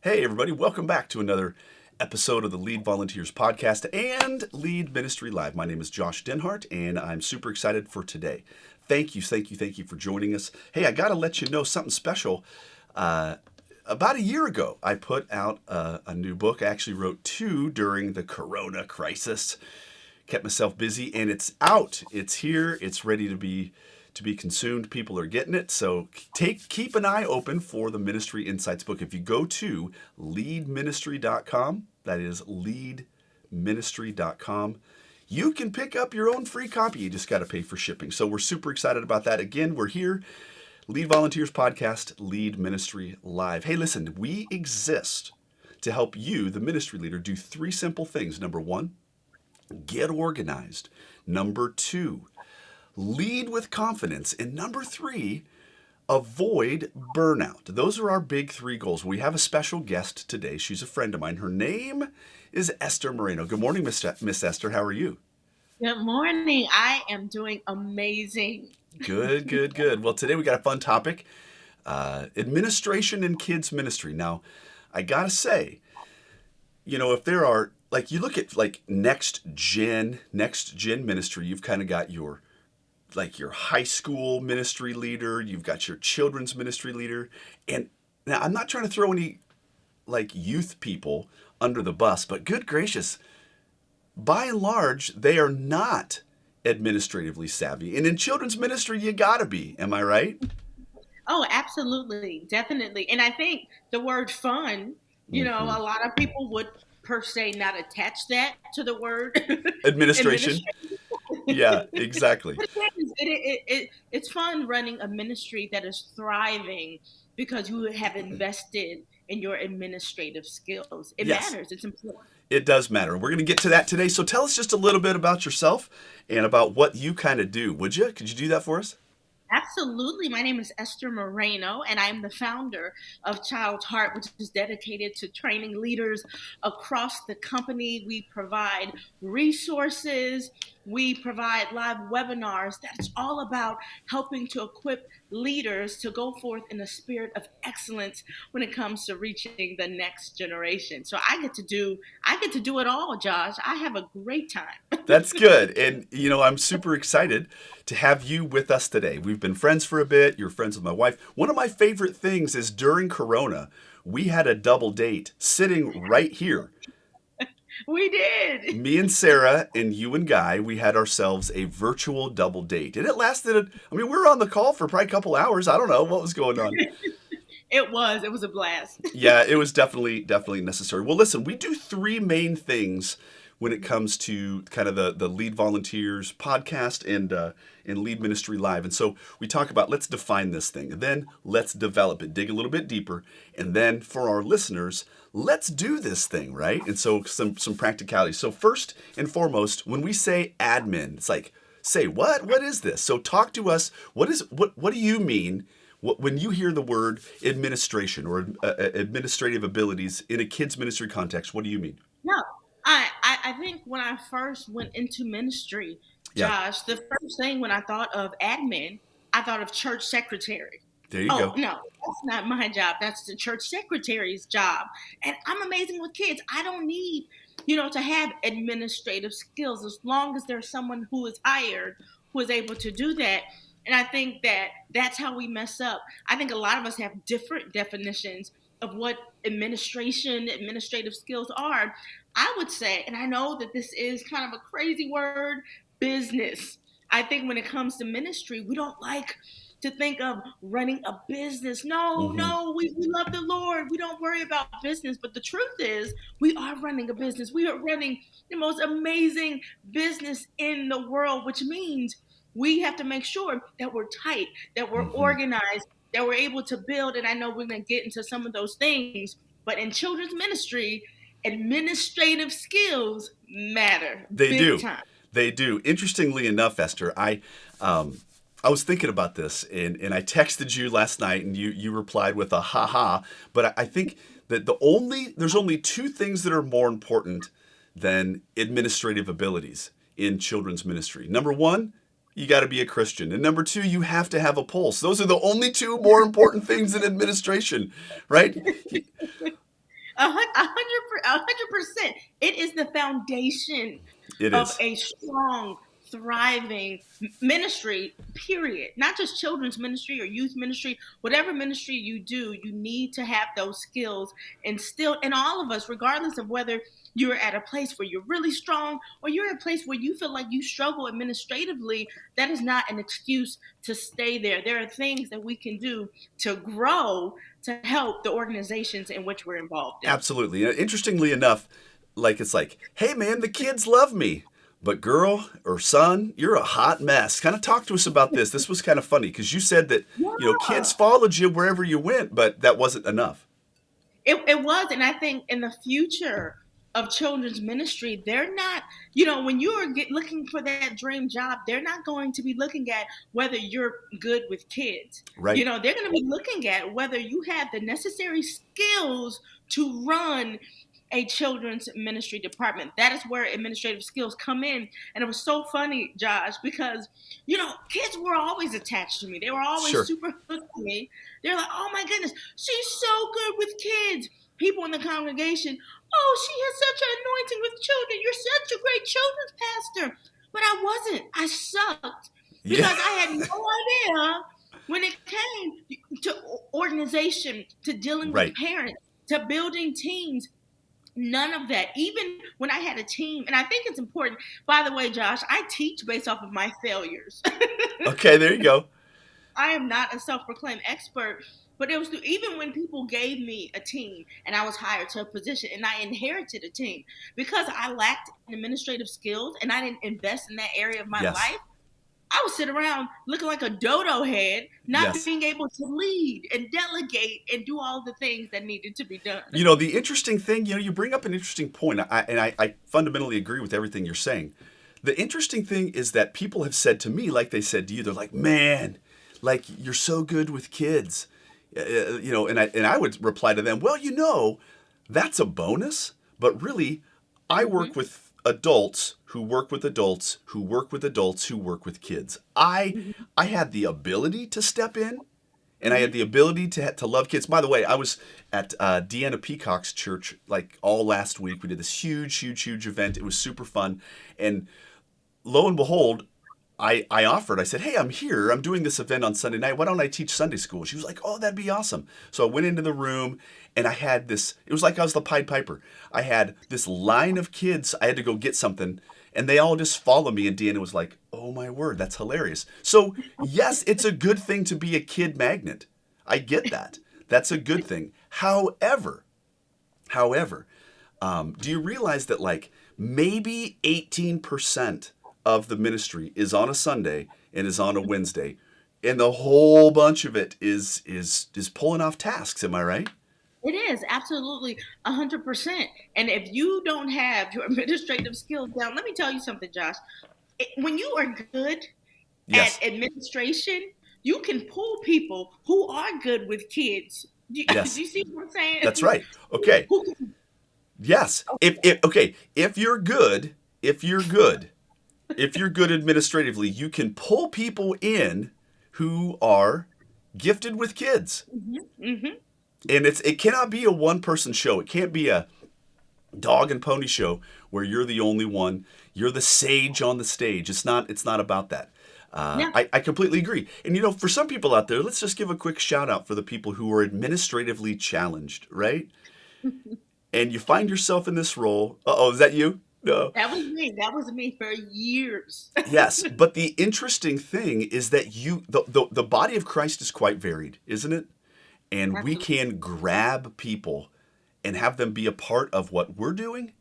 Hey, everybody, welcome back to another episode of the Lead Volunteers Podcast and Lead Ministry Live. My name is Josh Denhart, and I'm super excited for today. Thank you for joining us. Hey, I got to let you know something special. About a year ago, I put out a new book. I actually wrote two during the Corona crisis. Kept myself busy, and it's out. It's here. It's ready to be consumed. People are getting it. So keep an eye open for the Ministry Insights book. If you go to leadministry.com, that is leadministry.com, you can pick up your own free copy. You just got to pay for shipping. So we're super excited about that. Again, we're here. Lead Volunteers Podcast, Lead Ministry Live. Hey, listen, we exist to help you, the ministry leader, do three simple things. Number one, get organized. Number two, lead with confidence. And number three, avoid burnout. Those are our big three goals. We have a special guest today. She's a friend of mine. Her name is Esther Moreno. Good morning, Miss Esther. How are you? Good morning. I am doing amazing. Good. Well, today we got a fun topic, administration in kids ministry. Now, I got to say, if there are, like, you look at like next gen ministry, you've kind of got your high school ministry leader, you've got your children's ministry leader. And now I'm not trying to throw any like youth people under the bus, but good gracious, by and large, they are not administratively savvy. And in children's ministry, you gotta be. Am I right? Oh, absolutely. Definitely. And I think the word fun, Hmm. a lot of people would per se not attach that to the word Administration. administration. Yeah, exactly. But it's fun running a ministry that is thriving because you have invested in your administrative skills. It Yes, matters. It's important. it does matter. We're going to get to that today. So tell us just a little bit about yourself and about what you kind of do, would you? Could you do that for us? Absolutely. My name is Esther Moreno, and I am the founder of Child's Heart, which is dedicated to training leaders across the company. We provide resources, we provide live webinars. That's all about helping to equip leaders to go forth in a spirit of excellence when it comes to reaching the next generation. So I get to do it all, Josh. I have a great time. That's good. And, I'm super excited to have you with us today. We've been friends for a bit. You're friends with my wife. One of my favorite things is during Corona, we had a double date sitting right here. We did. Me and Sarah and you and Guy, we had ourselves a virtual double date. And it lasted, we were on the call for probably a couple hours. I don't know what was going on. It was a blast. Yeah, it was definitely necessary. Well, listen, we do three main things when it comes to kind of the Lead Volunteers podcast and Lead Ministry Live. And so we talk about, let's define this thing, and then let's develop it, dig a little bit deeper, and then for our listeners, let's do this thing, right? And so some practicalities. So first and foremost, when we say admin, it's like, say what? What is this? So talk to us. What do you mean when you hear the word administration or administrative abilities in a kids ministry context? What do you mean? No, I think when I first went into ministry, Yeah, Josh, the first thing when I thought of admin, I thought of church secretary. there you Oh, go. no, that's not my job. That's the church secretary's job. And I'm amazing with kids. I don't need, to have administrative skills as long as there's someone who is hired who is able to do that. And I think that that's how we mess up. I think a lot of us have different definitions of what administrative skills are. I would say, and I know that this is kind of a crazy word, business. I think when it comes to ministry, we don't like to think of running a business. No, Hmm. no, we love the Lord. We don't worry about business. But the truth is, we are running a business. We are running the most amazing business in the world, which means we have to make sure that we're tight, that we're Hmm. organized, that we're able to build. And I know we're going to get into some of those things, but in children's ministry, administrative skills matter They big do. time. They do. Interestingly enough, Esther, I was thinking about this and I texted you last night and you replied with a haha. But I think that there's only two things that are more important than administrative abilities in children's ministry. Number one, you got to be a Christian. And number two, you have to have a pulse. Those are the only two more important things in administration, right? A 100%. It is the foundation It of is. a strong, thriving ministry, period. Not just children's ministry or youth ministry, whatever ministry you do, you need to have those skills instilled in all of us, regardless of whether you're at a place where you're really strong or you're at a place where you feel like you struggle administratively. That is not an excuse to stay there. There are things that we can do to grow to help the organizations in which we're involved in. Absolutely. And interestingly enough, like it's like, hey man, the kids love me. But girl or son, you're a hot mess. Kind of talk to us about this. This was kind of funny because you said that, Yeah. kids followed you wherever you went, but that wasn't enough. It was, and I think in the future of children's ministry, they're not, when you are looking for that dream job, they're not going to be looking at whether you're good with kids. Right. They're going to be looking at whether you have the necessary skills to run a children's ministry department. That is where administrative skills come in. And it was so funny, Josh, because, kids were always attached to me. They were always Sure. super hooked to me. They're like, oh my goodness, she's so good with kids. People in the congregation, oh, she has such an anointing with children. You're such a great children's pastor. But I wasn't. I sucked Yeah. because I had no idea when it came to organization, to dealing with Right. parents, to building teams. None of that. Even when I had a team, and I think it's important. By the way, Josh, I teach based off of my failures. Okay, there you go. I am not a self-proclaimed expert, but it was even when people gave me a team and I was hired to a position and I inherited a team because I lacked administrative skills and I didn't invest in that area of my Yes. life. I would sit around looking like a dodo head, not Yes. being able to lead and delegate and do all the things that needed to be done. The interesting thing, you bring up an interesting point, I fundamentally agree with everything you're saying. The interesting thing is that people have said to me, like they said to you, they're like, man, like you're so good with kids. And I would reply to them, well, that's a bonus, but really, I work Mm-hmm. with adults who work with adults who work with adults who work with kids. I Mm-hmm. I had the ability to step in, and I Mm-hmm. had the ability to love kids. By the way, I was at Deanna Peacock's church like all last week. We did this huge, huge, huge event. It was super fun, and lo and behold, I offered. I said, "Hey, I'm here. I'm doing this event on Sunday night. Why don't I teach Sunday school?" She was like, "Oh, that'd be awesome." So I went into the room and I had this. It was like I was the Pied Piper. I had this line of kids. I had to go get something, and they all just follow me. And Deanna was like, "Oh my word, that's hilarious." So yes, it's a good thing to be a kid magnet. I get that. That's a good thing. However, do you realize that like maybe 18% of the ministry is on a Sunday and is on a Wednesday, and the whole bunch of it is pulling off tasks? Am I right? It is absolutely 100%. And if you don't have your administrative skills down, let me tell you something, Josh. When you are good Yes. at administration, you can pull people who are good with kids. Do Yes. you see what I'm saying? That's right. Okay. Who can, Yes. If you're good, if you're good administratively, you can pull people in who are gifted with kids. hmm And it cannot be a one person show. It can't be a dog and pony show where you're the only one. You're the sage on the stage. It's not about that. Yeah. I completely agree. And for some people out there, let's just give a quick shout out for the people who are administratively challenged, right? And you find yourself in this role. Uh-oh, is that you? No. That was me. That was me for years. Yes, but the interesting thing is that the body of Christ is quite varied, isn't it? And we Absolutely. can grab people and have them be a part of what we're doing,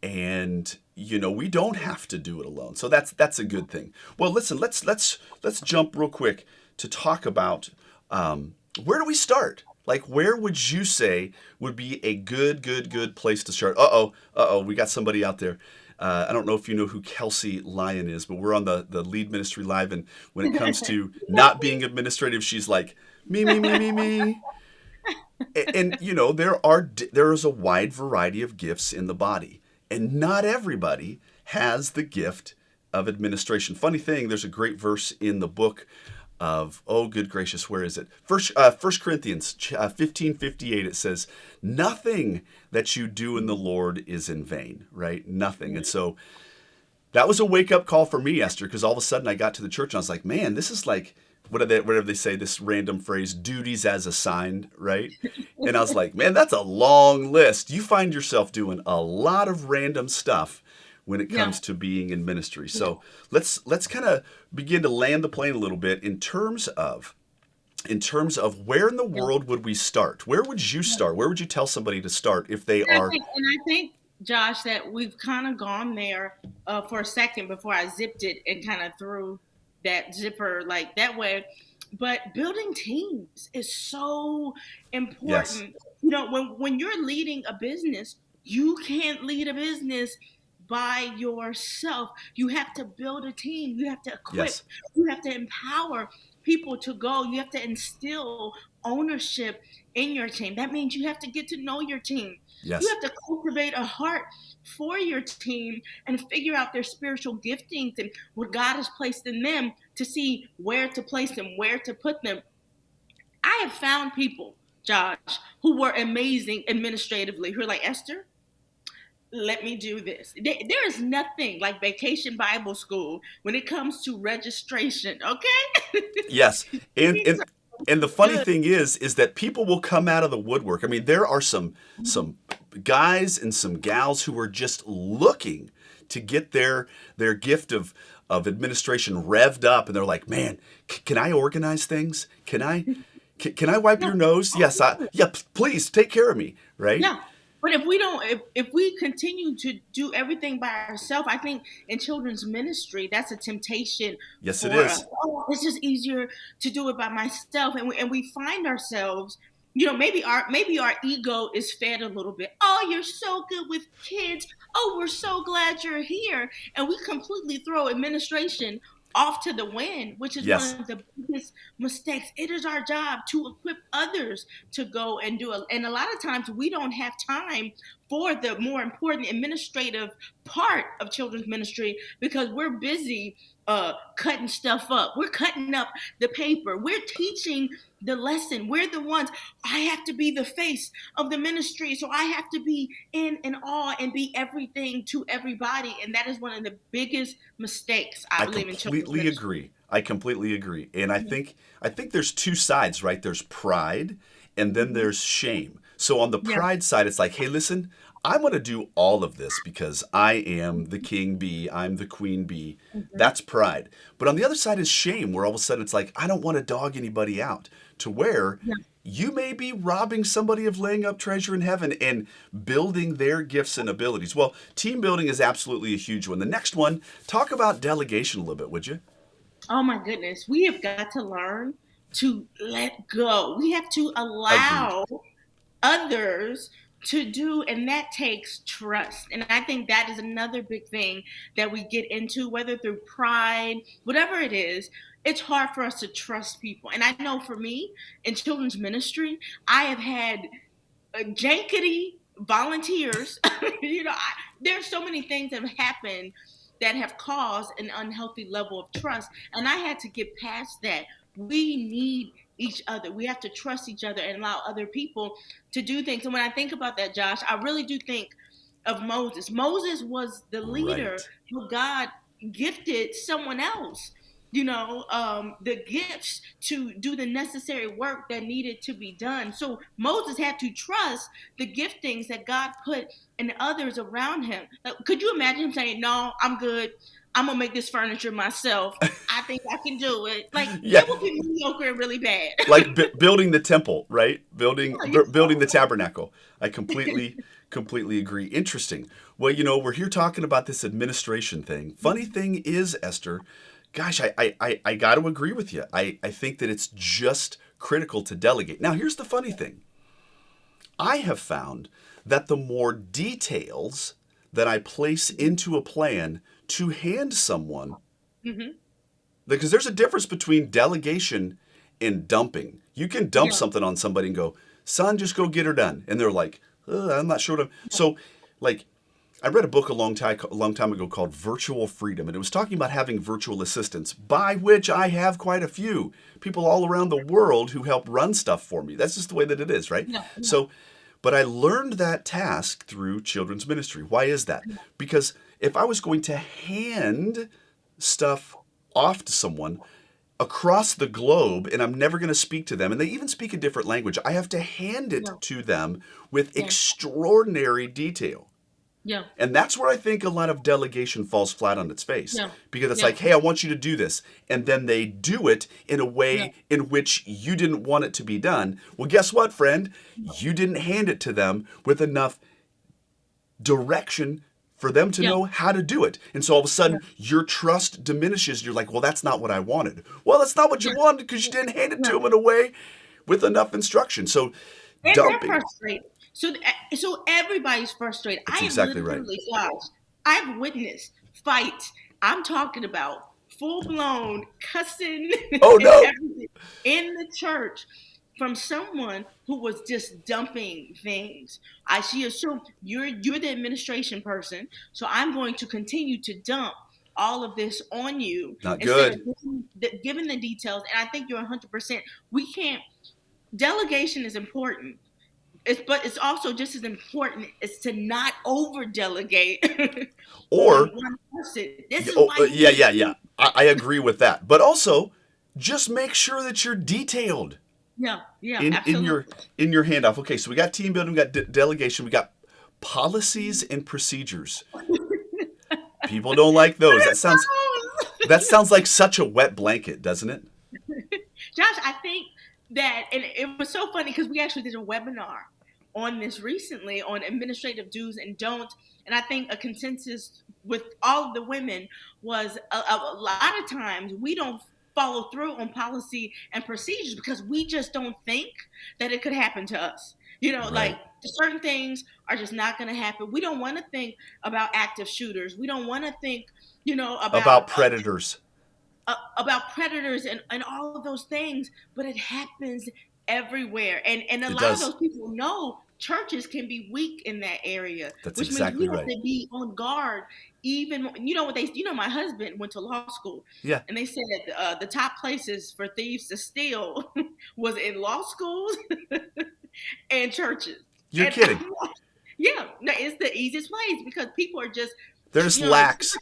and we don't have to do it alone. So that's a good thing. Well, listen, let's jump real quick to talk about where do we start? Like, where would you say would be a good place to start? We got somebody out there. I don't know if you know who Kelsey Lyon is, but we're on the Lead Ministry Live, and when it comes to not being administrative, she's like, me, me, me, me, me. And there is a wide variety of gifts in the body, and not everybody has the gift of administration. Funny thing, there's a great verse in the book oh, good gracious, where is it? First Corinthians 15:58, it says, nothing that you do in the Lord is in vain, right? Nothing. And so that was a wake up call for me, Esther, because all of a sudden I got to the church and I was like, man, this is like, whatever they say, this random phrase, duties as assigned, right? And I was like, man, that's a long list. You find yourself doing a lot of random stuff when it Yeah. comes to being in ministry. So let's kind of begin to land the plane a little bit in terms of where in the Yeah. world would we start? Where would you start? Where would you tell somebody to start if they are? I think, Josh, that we've kind of gone there for a second before I zipped it and kind of threw that zipper like that way. But building teams is so Yes, important. You know, when you're leading a business, you can't lead a business by yourself. You have to build a team. You have to equip. yes, You have to empower people to go. You have to instill ownership in your team. That means you have to get to know your team. You yes. have to cultivate a heart for your team and figure out their spiritual giftings and what God has placed in them to see where to place them, where to put them. I have found people, Josh, who were amazing administratively, who are like, Esther, let me do this. There is nothing like vacation Bible school when it comes to registration, okay? Yes, and Things and are and the funny good. thing is that people will come out of the woodwork. I mean, there are some guys and some gals who are just looking to get their gift of administration revved up, and they're like, "Man, can I organize things? Can I wipe Yeah. your nose? Yes, please take care of me." Right? Yeah. But if we don't, if we continue to do everything by ourselves, I think in children's ministry, that's a temptation Yes, it for us. is. Oh, it's just easier to do it by myself, and we find ourselves, maybe our ego is fed a little bit. Oh, you're so good with kids. Oh, we're so glad you're here, and we completely throw administration off to the wind, which is one Yes, of the biggest mistakes. It is our job to equip others to go and do it. And a lot of times we don't have time for the more important administrative part of children's ministry because we're busy cutting stuff up. We're cutting up the paper. We're teaching the lesson. We're the ones. I have to be the face of the ministry, so I have to be in and all and be everything to everybody. And that is one of the biggest mistakes I I believe in children's completely ministry. agree. I completely agree. And Mhm. I think there's two sides, right? There's pride and then Mhm. there's shame. So on the Yeah. pride side, it's like, hey, listen, I'm going to do all of this because I am the king bee, I'm the queen bee. Mhm. That's pride. But on the other side is shame, where all of a sudden it's like, I don't want to dog anybody out, to where Yeah. you may be robbing somebody of laying up treasure in heaven and building their gifts and abilities. Well, team building is absolutely a huge one. The next one, talk about delegation a little bit, would you? Oh my goodness. We have got to learn to let go. We have to Agreed. allow others to do, and that takes trust. And I think that is another big thing that we get into, whether through pride, whatever it is. It's hard for us to trust people. And I know for me in children's ministry, I have had jankety volunteers. There's so many things that have happened that have caused an unhealthy level of trust, and I had to get past that. We need each other. We have to trust each other and allow other people to do things. And when I think about that, Josh, I really do think of Moses. Moses was the leader Right. who God gifted someone else, the gifts to do the necessary work that needed to be done. So Moses had to trust the giftings that God put in others around him. Like, could you imagine him saying, "No, I'm good. I'm gonna make this furniture myself. I think I can do it." Like Yeah, that would be mediocre and really bad. like building the temple, right? Yeah, Building the tabernacle. I completely agree. Interesting. Well, we're here talking about this administration thing. Funny thing is, Esther, gosh, I got to agree with you. I think that it's just critical to delegate. Now, here's the funny thing. I have found that the more details that I place into a plan to hand someone, hmm because there's a difference between delegation and dumping. You can dump yeah, something on somebody and go, son, just go get her done. And they're like, I'm not sure what I'm. So, like, I read a book a long time ago called Virtual Freedom, and it was talking about having virtual assistants, by which I have quite a few people all around the world who help run stuff for me. That's just the way that it is, right? Yeah, yeah, So, but I learned that task through children's ministry. Why is that? Because if I was going to hand stuff off to someone across the globe and I'm never going to speak to them, and they even speak a different language, I have to hand it yeah, to them with yeah, extraordinary detail. yeah, And that's where I think a lot of delegation falls flat on its face. yeah, Because it's yeah, like, hey, I want you to do this. And then they do it in a yeah, way in which you didn't want it to be done. Well, guess what, friend? You didn't hand it to them with enough direction for them to yeah, know how to do it. And so all of a yeah, sudden, your trust diminishes. You're like, well, that's not what I wanted. Well, that's not what you yeah, wanted because you didn't hand it to yeah. them in a way with enough instruction. So And they're dumping, frustrated. So everybody's frustrated. I that's have exactly right. literally, Josh, I've witnessed fights. I'm talking about full blown cussing Oh, and no. everything in the church from someone who was just dumping things. She assumed you're the administration person, so I'm going to continue to dump all of this on you Not instead of good. giving the details. And I think you're 100%. We can't. Delegation is important. But it's also just as important is to not over delegate on Or one person. This is oh, why you yeah, need yeah, yeah. I agree with that. But also, just make sure that you're detailed yeah, yeah, in absolutely. your handoff. Okay, so we got team building, we got delegation, we got policies and procedures. People don't like those. That sounds like such a wet blanket, doesn't it? Josh, I think that, and it was so funny because we actually did a webinar on this recently on administrative do's and don'ts. And I think a consensus with all of the women was a lot of times we don't follow through on policy and procedures because we just don't think that it could happen to us. Like Right. certain things are just not going to happen. We don't want to think about active shooters. We don't want to think, About predators. about predators and all of those things, but it happens everywhere. And a It lot of does. those people know churches can be weak in that area, That's which means we exactly have right. to be on guard. Even my husband went to law school, Yeah. and they said the top places for thieves to steal was in law schools and churches. You're And kidding. yeah, no, it's the easiest place because people are just, They're just lax.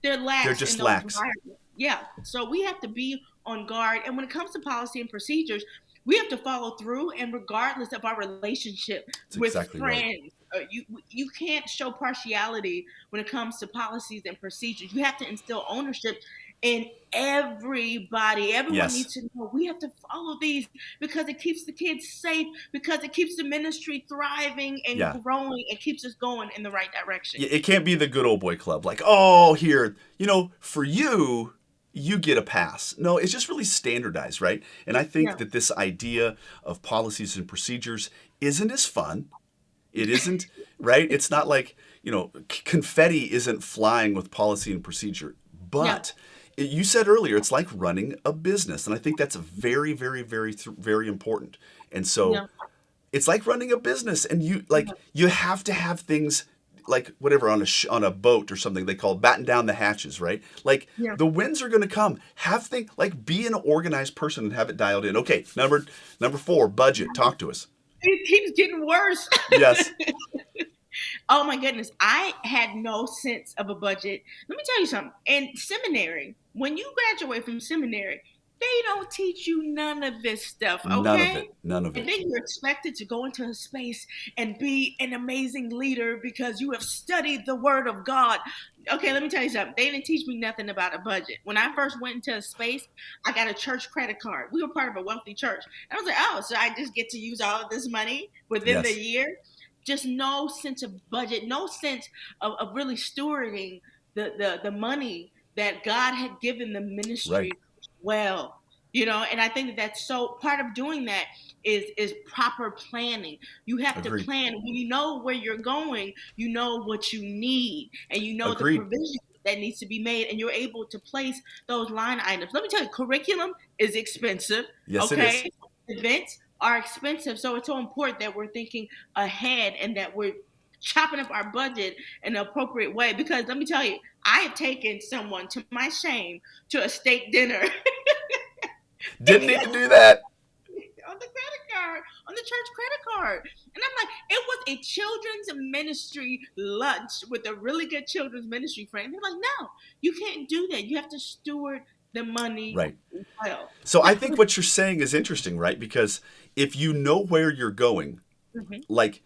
they're They're lax in just those lax. environments. Yeah, so we have to be on guard. And when it comes to policy and procedures, we have to follow through. And regardless of our relationship That's with exactly right. friends, you can't show partiality when it comes to policies and procedures. You have to instill ownership in everybody. Everyone Yes. needs to know we have to follow these because it keeps the kids safe, because it keeps the ministry thriving and Yeah. growing and keeps us going in the right direction. It can't be the good old boy club. Like, oh, here, for you, you get a pass. No, it's just really standardized, right? And I think Yeah. that this idea of policies and procedures isn't as fun. It isn't, right? It's not like, confetti isn't flying with policy and procedure. Yeah. But you said earlier, it's like running a business. And I think that's very, very, very, very important. And so Yeah. it's like running a business. And Yeah. you have to have things like whatever on a boat or something they call batten down the hatches, right? Like Yeah. the winds are going to come. Have things like be an organized person and have it dialed in. Okay, number 4, budget. Talk to us. It keeps getting worse. Yes. Oh my goodness. I had no sense of a budget. Let me tell you something. In seminary, when you graduate from seminary, they don't teach you none of this stuff, None of okay? it. None of And it. then you're expected to go into a space and be an amazing leader because you have studied the word of God. Okay, let me tell you something. They didn't teach me nothing about a budget. When I first went into a space, I got a church credit card. We were part of a wealthy church. And I was like, oh, so I just get to use all of this money within the Yes. year? Just no sense of budget, no sense of really stewarding the money that God had given the Right. ministry well. And I think that's so part of doing that is proper planning. You have to Agreed. plan when you know where you're going, you know what you need, and you know the Agreed. provision that needs to be made, and you're able to place those line items. Let me tell you, curriculum is expensive. Yes, it is. Okay, events are expensive, so it's so important that we're thinking ahead and that we're chopping up our budget in an appropriate way. Because let me tell you, I have taken someone, to my shame, to a steak dinner Didn't need to do that. on the credit card, on the church credit card. And I'm like, it was a children's ministry lunch with a really good children's ministry friend. They're like, no, you can't do that. You have to steward the money Right. well. So I think what you're saying is interesting, right? Because if you know where you're going, Mhm, like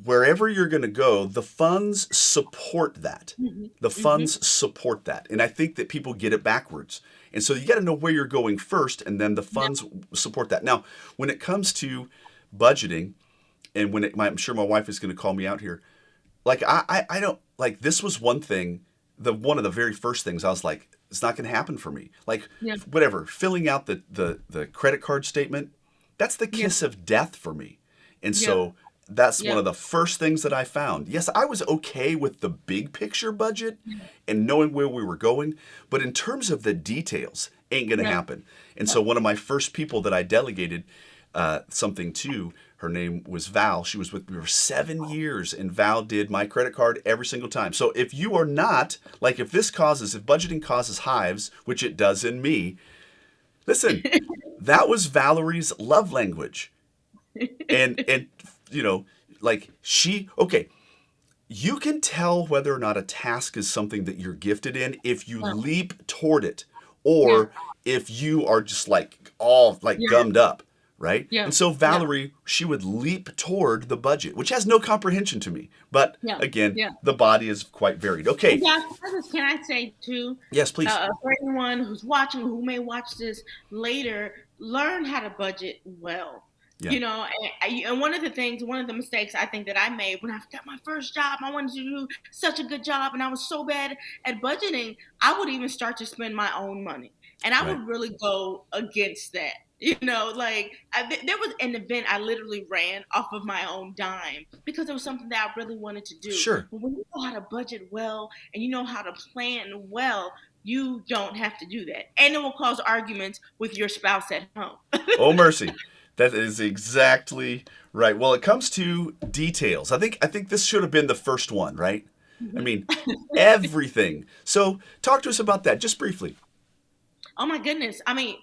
wherever you're going to go, the funds support that. mhm, The mhm. funds support that. And I think that people get it backwards. And so you got to know where you're going first, and then the Yeah, funds support that. Now, when it comes to budgeting, and I'm sure my wife is going to call me out here. Like I don't like this was one thing. One of the very first things I was like, it's not going to happen for me. Like yeah, whatever, filling out the credit card statement, that's the yeah, kiss of death for me. And yeah, so that's one yeah, of the first things that I found. Yes, I was okay with the big picture budget yeah, and knowing where we were going, but in terms of the details, ain't going to yeah, happen. And so one of my first people that I delegated something to, her name was Val. She was with me for 7 years, and Val did my credit card every single time. So if you are not, like if budgeting causes hives, which it does in me, listen, that was Valerie's love language. And you know, like okay, you can tell whether or not a task is something that you're gifted in if you yeah, leap toward it, yeah, or if you are just like all like yeah, gummed up, right? yeah, And so yeah, Valerie, she would leap toward the budget, which has no comprehension to me. But yeah, again, yeah. the body is quite varied. And Okay, Josh, can I say too, yes, please. for anyone who's watching, who may watch this later, learn how to budget well. Yeah, And one of the things, one of the mistakes I think that I made when I got my first job, I wanted to do such a good job, and I was so bad at budgeting, I would even start to spend my own money, and I right. would really go against that. Like there was an event I literally ran off of my own dime because it was something that I really wanted to do. Sure. But when you know how to budget well and you know how to plan well, you don't have to do that. And it will cause arguments with your spouse at home. Oh mercy. That is exactly right. Well, it comes to details. I think this should have been the first one, right? I mean, everything. So, talk to us about that just briefly. Oh my goodness. I mean,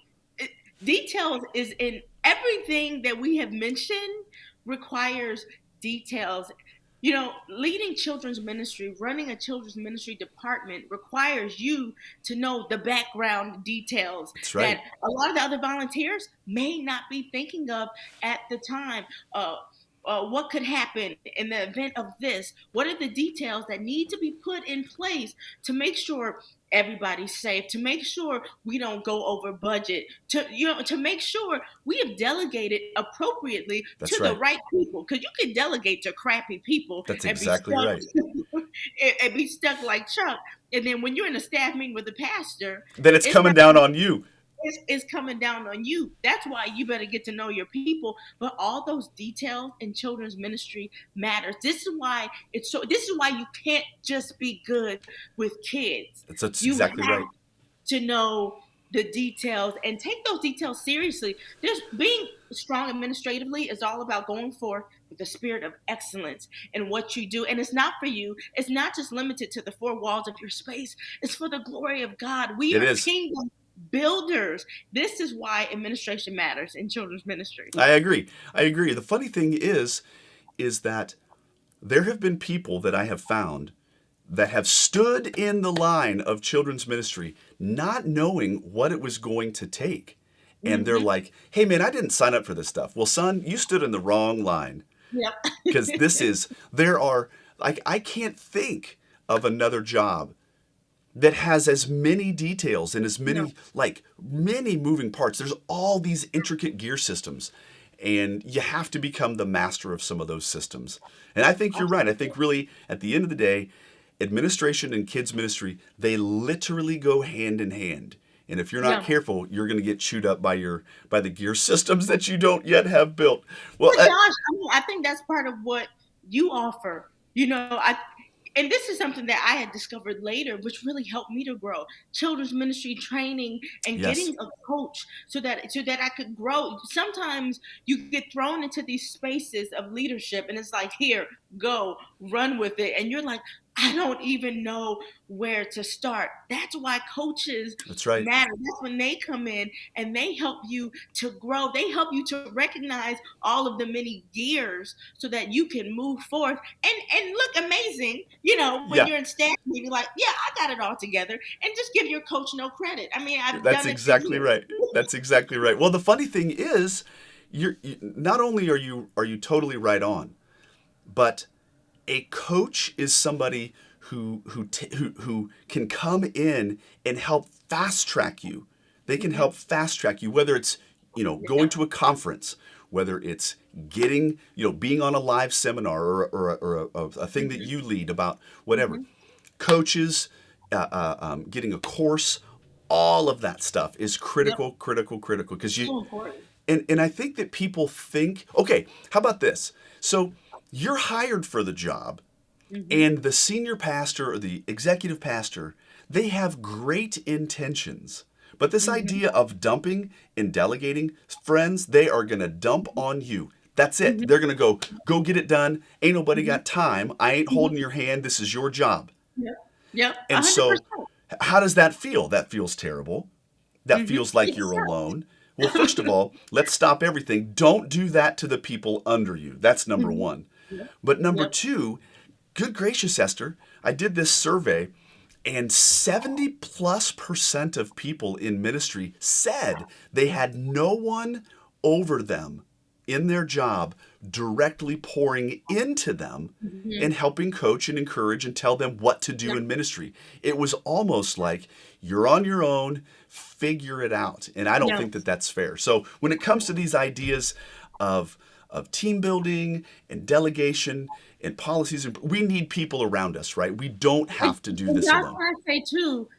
details is in everything that we have mentioned requires details. Leading children's ministry, running a children's ministry department requires you to know the background details That's that right. a lot of the other volunteers may not be thinking of at the time. What could happen in the event of this? What are the details that need to be put in place to make sure everybody's safe, to make sure we don't go over budget, to make sure we have delegated appropriately That's to the right. right people? Because you can delegate to crappy people That's and be exactly stuck right. and be stuck like Chuck. And then when you're in a staff meeting with the pastor, Then it's it's coming not down on you. it's coming down on you. That's why you better get to know your people. But all those details in children's ministry matters. This is why you can't just be good with kids. That's You exactly have right. to know the details and take those details seriously. There's being strong administratively is all about going forth with the spirit of excellence in what you do. And it's not for you. It's not just limited to the four walls of your space. It's for the glory of God. We It are is. kingdom builders. This is why administration matters in children's ministry. I agree. I agree. The funny thing is that there have been people that I have found that have stood in the line of children's ministry not knowing what it was going to take. And they're Mm-hmm. like, hey, man, I didn't sign up for this stuff. Well, son, you stood in the wrong line. Yep. Because I can't think of another job that has as many details and as No. many moving parts. There's all these intricate gear systems, and you have to become the master of some of those systems. And I think you're right. I think really at the end of the day, administration and kids ministry, they literally go hand in hand. And if you're not Yeah. careful, you're going to get chewed up by the gear systems that you don't yet have built. Well, But Josh, I think that's part of what you offer. I and this is something that I had discovered later, which really helped me to grow. Children's ministry training and Yes, getting a coach so that I could grow. Sometimes you get thrown into these spaces of leadership, and it's like, here, go, run with it, and you're like, I don't even know where to start. That's why coaches that's right. matter. That's when they come in and they help you to grow. They help you to recognize all of the many gears so that you can move forth and look amazing, when Yeah, you're in staff meeting, like, yeah, I got it all together, and just give your coach no credit. I mean, I've that's done it for exactly years. right. That's exactly right. Well, the funny thing is, not only are you totally right on, but a coach is somebody who can come in and help fast track you. They can Mhm. help fast track you, whether it's going Yep. to a conference, whether it's getting being on a live seminar or a thing that Mhm. you lead about whatever. Mhm. Coaches, getting a course, all of that stuff is Yep. critical, critical, critical because you So important. and I think that people think, okay, how about this? So you're hired for the job, Hmm. and the senior pastor or the executive pastor, they have great intentions. But this Hmm. idea of dumping and delegating, friends, they are going to dump on you. That's it. Hmm. They're going to go get it done. Ain't nobody Hmm. got time. I ain't holding your hand. This is your job. Yep. Yep. And so, 100%. how does that feel? That feels terrible. That Hmm. feels like you're Yes, alone. Well, first of all, let's stop everything. Don't do that to the people under you. That's sir. number Hmm. one. Yep. But number Yep. two, good gracious, Esther, I did this survey, and 70+% of people in ministry said they had no one over them in their job directly pouring into them Hmm. and helping coach and encourage and tell them what to do Yep. in ministry. It was almost like you're on your own, figure it out. And I don't Yep. think that that's fair. So when it comes to these ideas of team building and delegation and policies, and we need people around us, right? We don't And have to do and this that's alone. why I say too,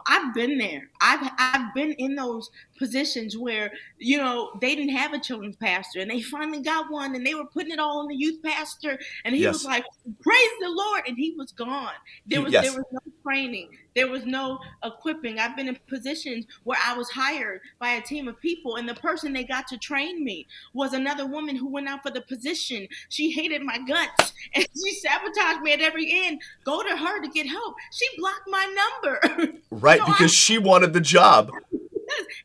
I've been there. I've been in those positions where, they didn't have a children's pastor and they finally got one and they were putting it all on the youth pastor and he was Yes. like, praise the Lord, and he was gone. There Yes. was no training. There was no equipping. I've been in positions where I was hired by a team of people and the person they got to train me was another woman who went out for the position. She hated my guts and she sabotaged me at every end. Go to her to get help. She blocked my number. So Right. I Because she wanted the job.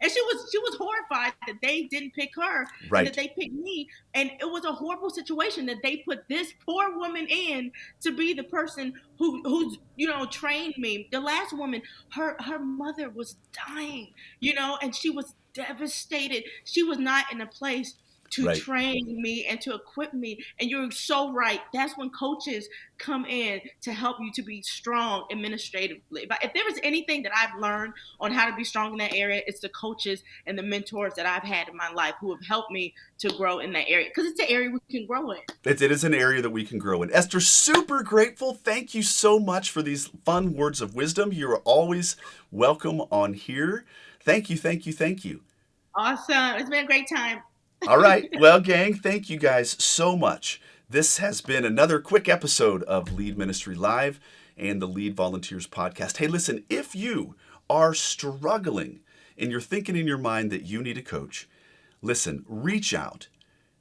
and she was horrified that they didn't pick her and that Right. they picked me. And it was a horrible situation that they put this poor woman in to be the person who's trained me. The last woman, her mother was dying, and she was devastated. She was not in a place to Right. train me and to equip me. And you're so right. That's when coaches come in to help you to be strong administratively. But if there was anything that I've learned on how to be strong in that area, it's the coaches and the mentors that I've had in my life who have helped me to grow in that area because it's an area we can grow in. It is an area that we can grow in. Esther, super grateful. Thank you so much for these fun words of wisdom. You are always welcome on here. Thank you, thank you, thank you. Awesome. It's been a great time. All right. Well, gang, thank you guys so much. This has been another quick episode of Lead Ministry Live and the Lead Volunteers podcast. Hey, listen, if you are struggling and you're thinking in your mind that you need a coach, listen, reach out.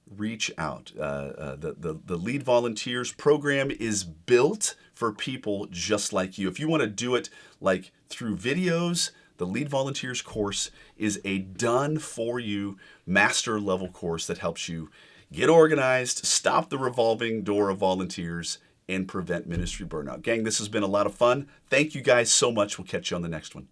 Reach out. The Lead Volunteers program is built for people just like you. If you want to do it like through videos, the Lead Volunteers course is a done for you master level course that helps you get organized, stop the revolving door of volunteers, and prevent ministry burnout. Gang, this has been a lot of fun. Thank you guys so much. We'll catch you on the next one.